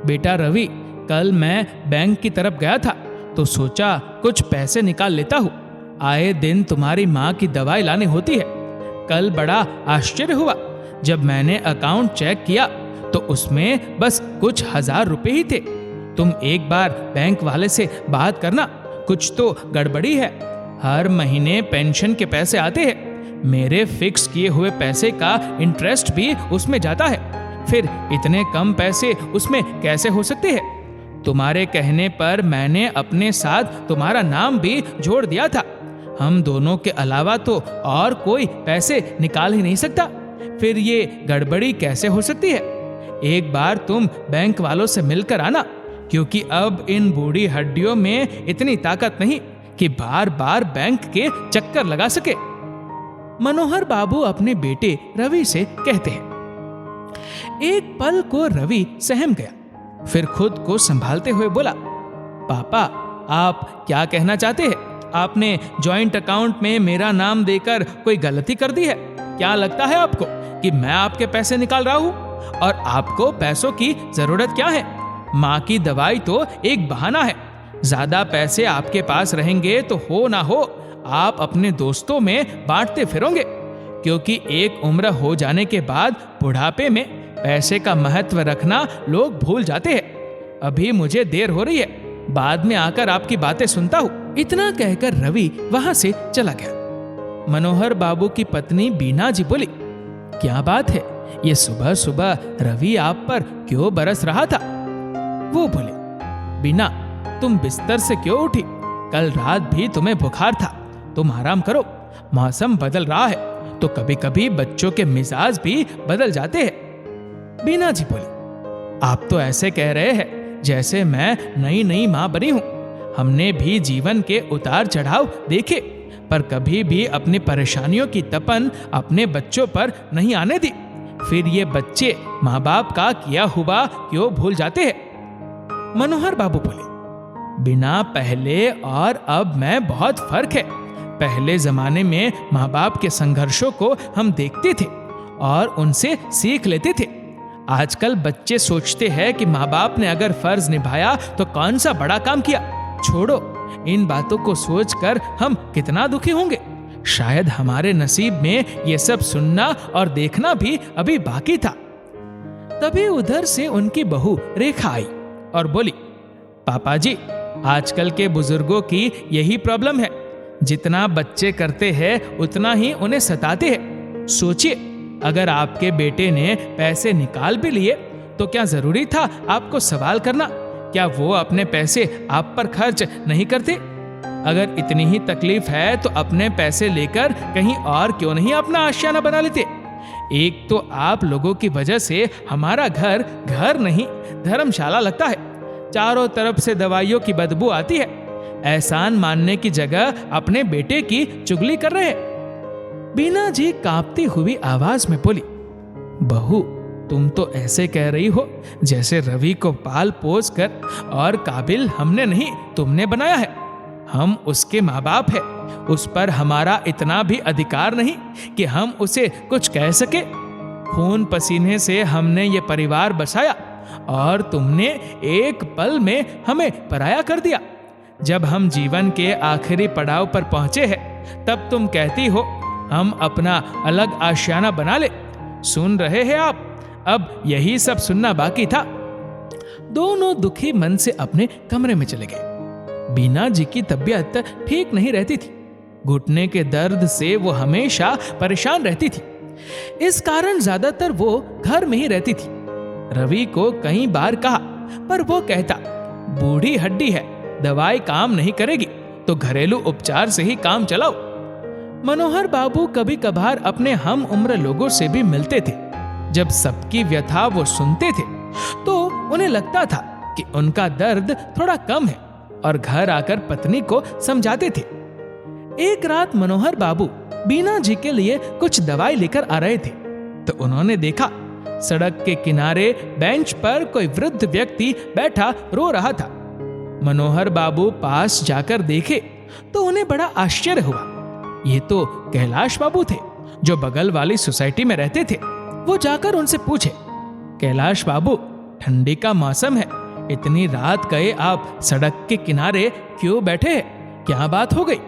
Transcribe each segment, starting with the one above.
बेटा रवि, कल मैं बैंक की तरफ गया था तो सोचा कुछ पैसे निकाल लेता हूँ। आए दिन तुम्हारी माँ की दवाई लानी होती है। कल बड़ा आश्चर्य हुआ जब मैंने अकाउंट चेक किया तो उसमें बस कुछ 1000 रुपए ही थे। तुम एक बार बैंक वाले से बात करना, कुछ तो गड़बड़ी है। हर महीने पेंशन के पैसे आते हैं, मेरे फिक्स किए हुए पैसे का इंटरेस्ट भी उसमें जाता है, फिर इतने कम पैसे उसमें कैसे हो सकते हैं? तुम्हारे कहने पर मैंने अपने साथ तुम्हारा नाम भी जोड़ दिया था। हम दोनों के अलावा तो और कोई पैसे निकाल ही नहीं सकता, फिर ये गड़बड़ी कैसे हो सकती है? एक बार तुम बैंक वालों से मिलकर आना, क्योंकि अब इन बूढ़ी हड्डियों में इतनी ताकत नहीं कि बार बार बैंक के चक्कर लगा सके। मनोहर बाबू अपने बेटे रवि से कहते हैं। एक पल को रवि सहम गया, फिर खुद को संभालते हुए बोला, पापा, आप क्या कहना चाहते हैं? आपने जॉइंट अकाउंट में मेरा नाम देकर कोई गलती कर दी है? क्या लगता है आपको कि मैं आपके पैसे निकाल रहा हूं? और आपको पैसों की जरूरत क्या है? माँ की दवाई तो एक बहाना है। ज्यादा पैसे आपके पास रहेंगे तो हो ना हो आप अपने दोस्तों में बांटते फिरोगे, क्योंकि एक उम्र हो जाने के बाद बुढ़ापे में पैसे का महत्व रखना लोग भूल जाते हैं। अभी मुझे देर हो रही है, बाद में आकर आपकी बातें सुनता हूँ। इतना कहकर रवि वहां से चला गया। मनोहर बाबू की पत्नी बीना जी बोली, क्या बात है, ये सुबह सुबह रवि आप पर क्यों बरस रहा था? वो बोले, बीना, तुम बिस्तर से क्यों उठी? कल रात भी तुम्हें बुखार था, तुम आराम करो। मौसम बदल रहा है तो कभी कभी बच्चों के मिजाज भी बदल जाते हैं। बीना जी बोली, आप तो ऐसे कह रहे हैं जैसे मैं नई नई माँ बनी हूं। हमने भी जीवन के उतार चढ़ाव देखे, पर कभी भी अपनी परेशानियों की तपन अपने बच्चों पर नहीं आने दी। फिर ये बच्चे माँ बाप का किया हुआ क्यों भूल जाते हैं? मनोहर बाबू बोले, बिना पहले और अब में बहुत फर्क है। पहले जमाने में माँ बाप के संघर्षों को हम देखते थे और उनसे सीख लेते थे। आजकल बच्चे सोचते हैं कि माँ बाप ने अगर फर्ज निभाया तो कौन सा बड़ा काम किया। छोड़ो, इन बातों को सोचकर हम कितना दुखी होंगे। शायद हमारे नसीब में ये सब सुनना और देखना भी अभी बाकी था। तभी उधर से उनकी बहू रेखा आई और बोली, पापा जी, आजकल के बुजुर्गों की यही प्रॉब्लम है। जितना बच्चे करते हैं उतना ही उन्हें सताते हैं। सोचिए, अगर आपके बेटे ने पैसे निकाल भी लिए तो क्या जरूरी था आपको सवाल करना? क्या वो अपने पैसे आप पर खर्च नहीं करते? अगर इतनी ही तकलीफ है तो अपने पैसे लेकर कहीं और क्यों नहीं अपना आशियाना बना लेते? एक तो आप लोगों की वजह से हमारा घर घर नहीं धर्मशाला लगता है। चारों तरफ से दवाइयों की बदबू आती है। एहसान मानने की जगह अपने बेटे की चुगली कर रहे हैं। बीना जी कांपती हुई आवाज में बोली, बहू, तुम तो ऐसे कह रही हो जैसे रवि को पाल पोस कर और काबिल हमने नहीं तुमने बनाया है। हम उसके माँ बाप हैं, उस पर हमारा इतना भी अधिकार नहीं कि हम उसे कुछ कह सके। खून पसीने से हमने ये परिवार बसाया और तुमने एक पल में हमें पराया कर दिया। जब हम जीवन के आखिरी पड़ाव पर पहुंचे हैं तब तुम कहती हो हम अपना अलग आशियाना बना ले। सुन रहे हैं आप? अब यही सब सुनना बाकी था। दोनों दुखी मन से अपने कमरे में चले गए। बीना जी की तबीयत ठीक नहीं रहती थी। घुटने के दर्द से वो हमेशा परेशान रहती थी। इस कारण ज्यादातर वो घर में ही रहती थी। रवि को कई बार कहा, पर वो कहता, बूढ़ी हड्डी है, दवाई काम नहीं करेगी तो घरेलू उपचार से ही काम चलाओ। मनोहर बाबू कभी कभार अपने हम उम्र लोगों से भी मिलते थे। जब सबकी व्यथा वो सुनते थे तो उन्हें लगता था कि उनका दर्द थोड़ा कम है और घर आकर पत्नी को समझाते थे। एक रात मनोहर बाबू बीना जी के लिए कुछ दवाई लेकर आ रहे थे तो उन्होंने देखा सड़क के किनारे बेंच पर कोई वृद्ध व्यक्ति बैठा रो रहा था। मनोहर बाबू पास जाकर देखे तो उन्हें बड़ा आश्चर्य हुआ। ये तो कैलाश बाबू थे जो बगल वाली सोसाइटी में रहते थे। वो जाकर उनसे पूछे, कैलाश बाबू, ठंडी का मौसम है, इतनी रात गए आप सड़क के किनारे क्यों बैठे हैं? क्या बात हो गई?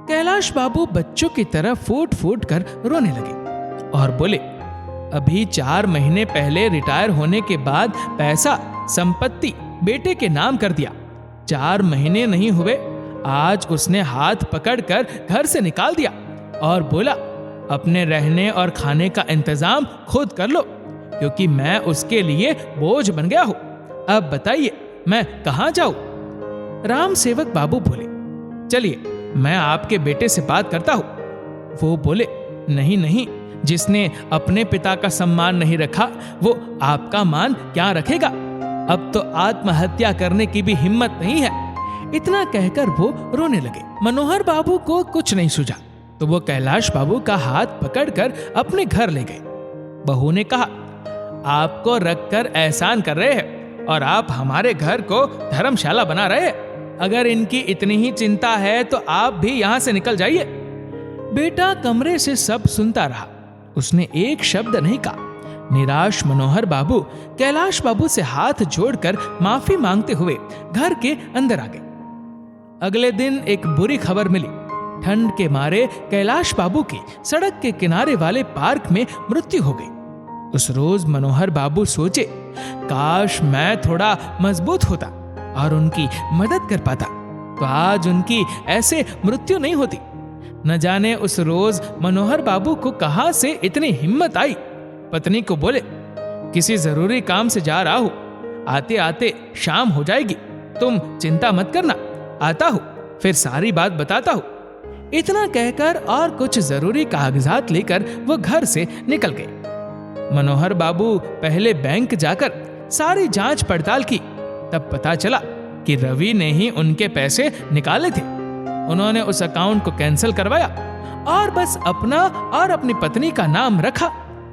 कैलाश बाबू बच्चों की तरह फूट फूट कर रोने लगे और बोले, अभी 4 महीने पहले रिटायर होने के बाद पैसा संपत्ति बेटे के नाम कर दिया। 4 महीने नहीं हुए, आज उसने हाथ पकड़कर घर से निकाल दिया और बोला, अपने रहने और खाने का इंतजाम खुद कर लो, क्योंकि मैं उसके लिए बोझ बन गया हूं। अब बताइए मैं कहां जाऊं? राम सेवक बाबू बोले, चलिए मैं आपके बेटे से बात करता हूं। वो बोले, नहीं नहीं, जिसने अपने पिता का सम्मान नहीं रखा वो आपका मान क्या रखेगा? अब तो आत्महत्या करने की भी हिम्मत नहीं है। इतना कहकर वो रोने लगे। मनोहर बाबू को कुछ नहीं सूझा तो वो कैलाश बाबू का हाथ पकड़कर अपने घर ले गए। बहू ने कहा, आपको रखकर एहसान कर रहे हैं और आप हमारे घर को धर्मशाला बना रहे हैं। अगर इनकी इतनी ही चिंता है तो आप भी यहां से निकल जाइए। बेटा कमरे से सब सुनता रहा, उसने एक शब्द नहीं कहा। निराश मनोहर बाबू कैलाश बाबू से हाथ जोड़कर माफी मांगते हुए घर के अंदर आ गए। अगले दिन एक बुरी खबर मिली। ठंड के मारे कैलाश बाबू की सड़क के किनारे वाले पार्क में मृत्यु हो गई। उस रोज मनोहर बाबू सोचे, काश मैं थोड़ा मजबूत होता और उनकी मदद कर पाता तो आज उनकी ऐसे मृत्यु नहीं होती। न जाने उस रोज मनोहर बाबू को कहां से इतनी हिम्मत आई। पत्नी को बोले, किसी जरूरी काम से जा रहा हूं, आते आते शाम हो जाएगी, तुम चिंता मत करना, आता हूं, फिर सारी बात बताता हूं। इतना कहकर और कुछ जरूरी कागजात लेकर वो घर से निकल गए। मनोहर बाबू पहले बैंक जाकर सारी जांच पड़ताल की, तब पता चला कि रवि ने ही उनके पैसे निकाले थे। उन्होंने उस अकाउंट को कैंसिल करवाया और बस अपना और अपनी पत्नी का नाम रखा।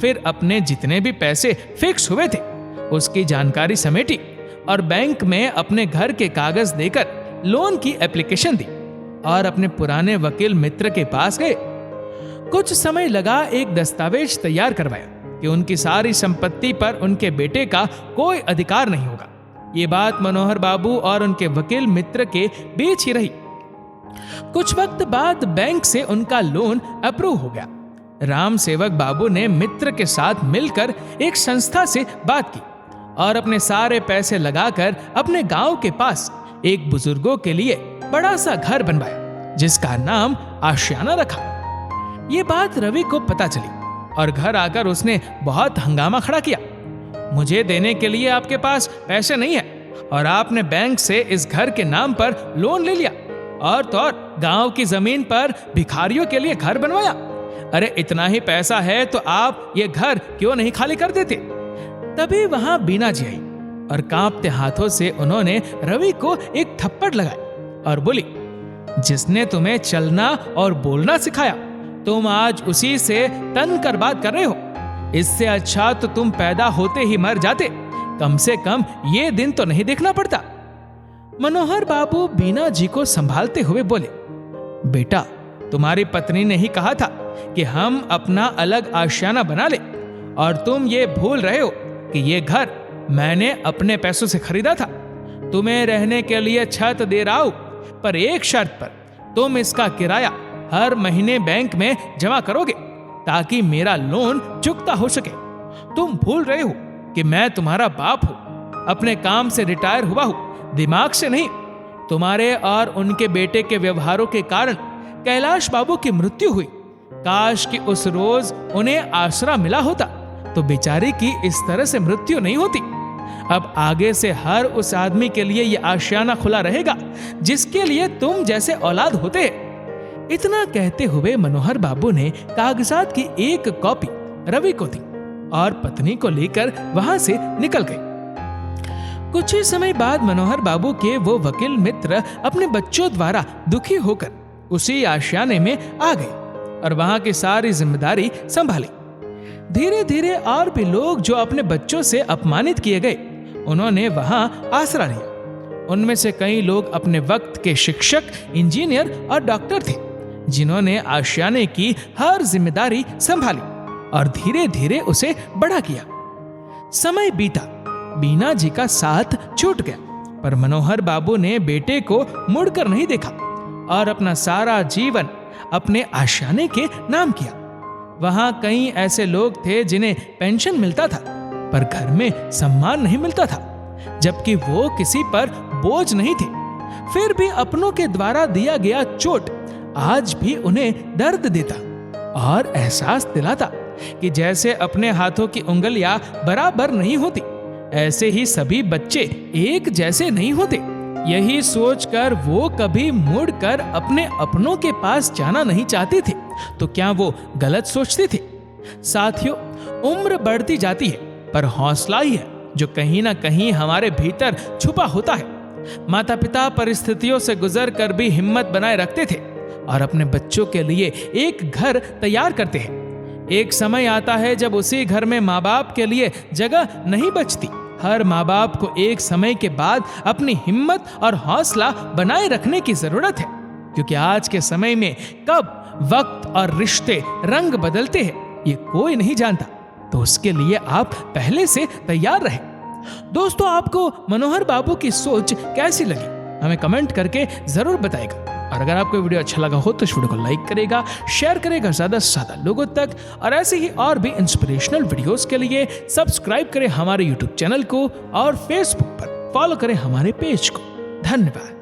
फिर अपने जितने भी पैसे फिक्स हुए थे उसकी जानकारी समेटी और बैंक में अपने घर के कागज देकर लोन की एप्लीकेशन दी और अपने पुराने वकील मित्र के पास गए। कुछ समय लगा एक दस्तावेज तैयार करवाया कि उनकी सारी संपत्ति पर उनके बेटे का कोई अधिकार नहीं होगा। ये बात मनोहर बाबू और उनके वकील मित्र के बीच ही रही। कुछ वक्त बाद बैंक से उनका लोन अप्रूव हो गया। राम सेवक बाबू ने मित्र के साथ मिलकर एक संस्था से बात की और अपने सारे पैसे लगाकर अपने गांव के पास एक बुजुर्गों के लिए बड़ा सा घर बनवाया जिसका नाम आशियाना रखा। ये बात रवि को पता चली और घर आकर उसने बहुत हंगामा खड़ा किया। मुझे देने के लिए आपके पास पैसे नहीं है और आपने बैंक से इस घर के नाम पर लोन ले लिया और तो और गांव की जमीन पर भिखारियों के लिए घर बनवाया। अरे इतना ही पैसा है तो आप ये घर क्यों नहीं खाली कर देते? तभी वहां बीना जी आई और कांपते हाथों से उन्होंने रवि को एक थप्पड़ लगाई और बोली, जिसने तुम्हें चलना और बोलना सिखाया तुम आज उसी से तन कर बात कर रहे हो। इससे अच्छा तो तुम पैदा होते ही मर जाते, कम से कम ये दिन तो नहीं देखना पड़ता। मनोहर बाबू बीना जी को संभालते हुए बोले, बेटा तुम्हारी पत्नी ने ही कहा था कि हम अपना अलग आशियाना बना ले और तुम ये भूल रहे हो कि ये घर मैंने अपने पैसों से खरीदा था। तुम्हें रहने के लिए छत दे रहा हूं, पर एक शर्त पर, तुम इसका किराया हर महीने बैंक में जमा करोगे ताकि मेरा लोन चुकता हो सके। तुम भूल रहे हो कि मैं तुम्हारा बाप हूं, अपने काम से रिटायर हुआ हूं, दिमाग से नहीं। तुम्हारे और उनके बेटे के व्यवहारों के कारण कैलाश बाबू की मृत्यु हुई। काश कि उस रोज उन्हें आसरा मिला होता तो बेचारी की इस तरह से मृत्यु नहीं होती। अब आगे से हर उस आदमी के लिए यह आशियाना खुला रहेगा जिसके लिए तुम जैसे औलाद होते। इतना कहते हुए मनोहर बाबू ने कागजात की एक कॉपी रवि को दी और पत्नी को लेकर वहां से निकल गए। कुछ ही समय बाद मनोहर बाबू के वो वकील मित्र अपने बच्चों द्वारा दुखी होकर उसी आशियाने में आ गए और वहां की सारी जिम्मेदारी संभाली। धीरे धीरे और भी लोग जो अपने बच्चों से अपमानित किए गए उन्होंने वहां आसरा लिया। उनमें से कई लोग अपने वक्त के शिक्षक, इंजीनियर और डॉक्टर थे जिन्होंने आशियाने की हर जिम्मेदारी संभाली और धीरे धीरे उसे बड़ा किया। समय बीता बीना जी का साथ छूट गया। पर मनोहर बाबू ने बेटे को मुड़कर नहीं देखा और अपना सारा जीवन अपने आशियाने के नाम किया। वहां कई ऐसे लोग थे जिन्हें पेंशन मिलता था पर घर में सम्मान नहीं मिलता था, जबकि वो किसी पर बोझ नहीं थे। फिर भी अपनों के द्वारा दिया गया चोट आज भी उन्हें दर्द देता और एहसास दिलाता कि जैसे अपने हाथों की उंगलियां बराबर नहीं होती, ऐसे ही सभी बच्चे एक जैसे नहीं होते। यही सोचकर वो कभी मुड़कर अपने अपनों के पास जाना नहीं चाहते थे। तो क्या वो गलत सोचते थे? साथियों, उम्र बढ़ती जाती है पर हौसला ही है जो कहीं ना कहीं हमारे भीतर छुपा होता है। माता पिता परिस्थितियों से गुजर कर भी हिम्मत बनाए रखते थे और अपने बच्चों के लिए एक घर तैयार करते हैं। एक समय आता है जब उसी घर में माँ बाप के लिए जगह नहीं बचती। हर माँ बाप को एक समय के बाद अपनी हिम्मत और हौसला बनाए रखने की जरूरत है, क्योंकि आज के समय में कब वक्त और रिश्ते रंग बदलते हैं ये कोई नहीं जानता। तो उसके लिए आप पहले से तैयार रहें। दोस्तों, आपको मनोहर बाबू की सोच कैसी लगी हमें कमेंट करके जरूर बताएगा। और अगर आपको वीडियो अच्छा लगा हो तो इस वीडियो को लाइक करेगा, शेयर करेगा ज्यादा से ज्यादा लोगों तक, और ऐसे ही और भी इंस्पिरेशनल वीडियोस के लिए सब्सक्राइब करें हमारे यूट्यूब चैनल को और फेसबुक पर फॉलो करें हमारे पेज को। धन्यवाद।